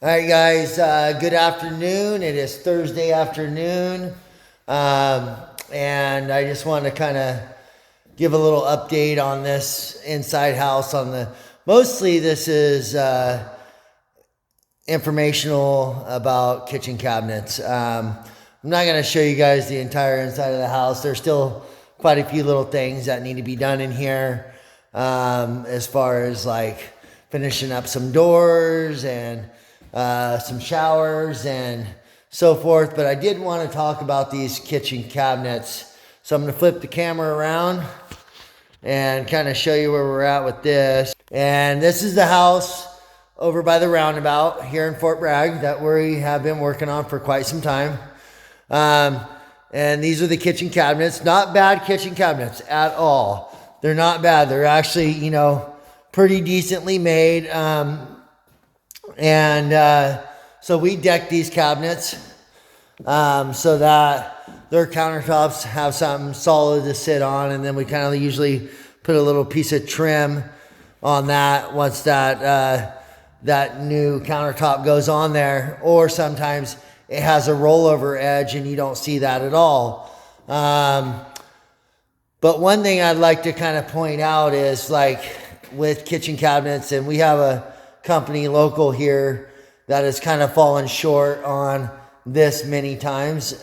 All right, guys, good afternoon. It is Thursday afternoon. And I just want to kind of give a little update on this inside house mostly this is informational about kitchen cabinets. I'm not going to show you guys the entire inside of the house. There's still quite a few little things that need to be done in here, as far as like finishing up some doors and some showers and so forth. But I did want to talk about these kitchen cabinets. So I'm going to flip the camera around and kind of show you where we're at with this. And this is the house over by the roundabout here in Fort Bragg that we have been working on for quite some time. And these are the kitchen cabinets. Not bad kitchen cabinets at all. They're not bad. They're actually, pretty decently made. So we deck these cabinets so that their countertops have something solid to sit on, and then we kind of usually put a little piece of trim on that once that new countertop goes on there, or sometimes it has a rollover edge and you don't see that at all. But one thing I'd like to kind of point out is like with kitchen cabinets, and we have a company local here that has kind of fallen short on this many times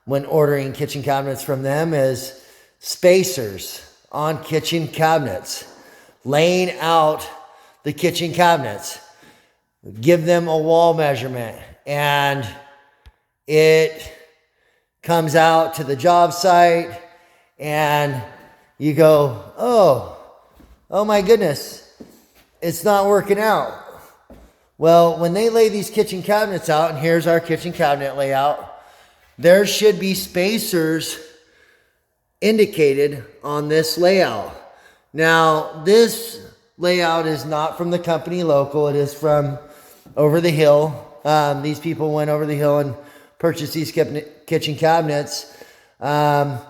when ordering kitchen cabinets from them, is spacers on kitchen cabinets. Laying out the kitchen cabinets. Give them a wall measurement, and it comes out to the job site and you go, oh my goodness, it's not working out. Well, when they lay these kitchen cabinets out, and here's our kitchen cabinet layout, there should be spacers indicated on this layout. Now, this layout is not from the company local. It is from over the hill. These people went over the hill and purchased these kitchen cabinets. But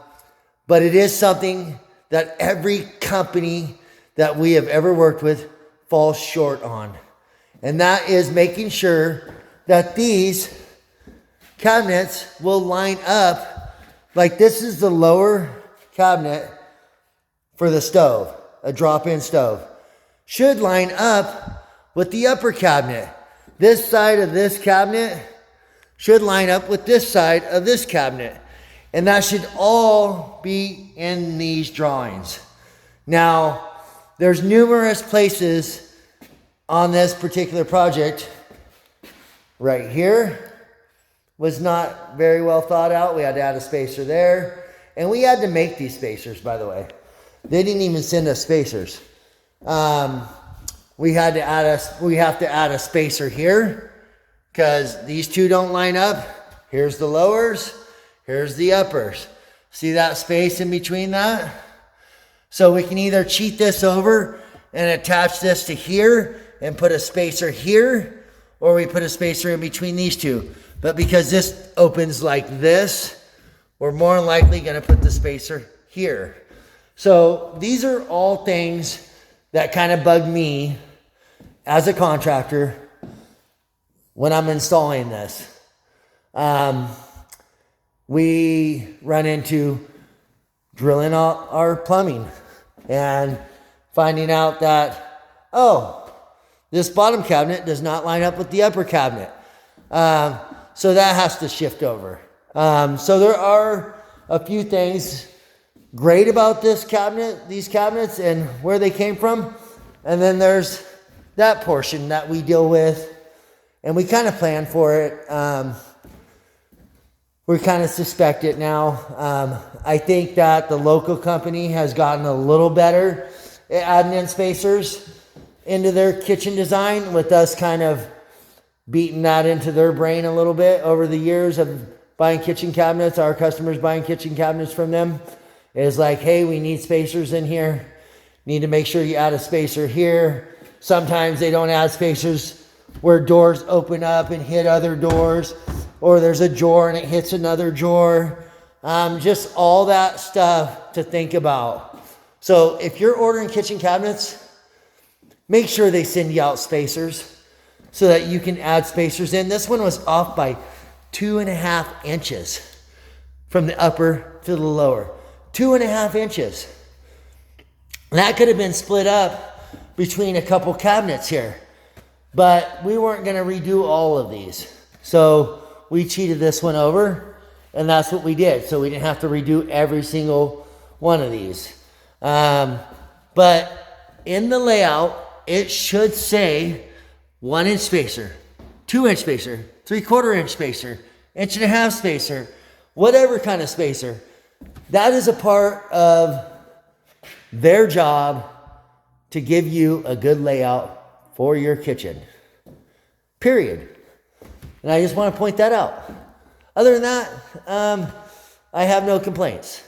it is something that every company that we have ever worked with falls short on. And that is making sure that these cabinets will line up. Like this is the lower cabinet for the stove, a drop-in stove. Should line up with the upper cabinet. This side of this cabinet should line up with this side of this cabinet. And that should all be in these drawings. Now, there's numerous places on this particular project. Right here was not very well thought out. We had to add a spacer there. And we had to make these spacers, by the way. They didn't even send us spacers. We have to add a spacer here because these two don't line up. Here's the lowers, here's the uppers. See that space in between that? So we can either cheat this over and attach this to here and put a spacer here, or we put a spacer in between these two. But because this opens like this, we're more than likely going to put the spacer here. So these are all things that kind of bug me as a contractor when I'm installing this. We run into drilling out our plumbing and finding out that, this bottom cabinet does not line up with the upper cabinet. So that has to shift over. So there are a few things great about these cabinets and where they came from. And then there's that portion that we deal with, and we kind of plan for it. We kind of suspect it now. I think that the local company has gotten a little better at adding in spacers into their kitchen design, with us kind of beating that into their brain a little bit over the years of buying kitchen cabinets. Our customers buying kitchen cabinets from them is like, hey, we need spacers in here. Need to make sure you add a spacer here. Sometimes they don't add spacers where doors open up and hit other doors, or there's a drawer and it hits another drawer. Just all that stuff to think about. So if you're ordering kitchen cabinets, make sure they send you out spacers. so that you can add spacers in. This one was off by 2.5 inches from the upper to the lower. 2.5 inches. That could have been split up between a couple cabinets here, but we weren't going to redo all of these. So we cheated this one over, and that's what we did. So we didn't have to redo every single one of these. But in the layout, it should say 1 inch spacer, 2 inch spacer, 3/4 inch spacer, 1.5 inch spacer, whatever kind of spacer. That is a part of their job to give you a good layout for your kitchen. Period. And I just want to point that out. Other than that, I have no complaints.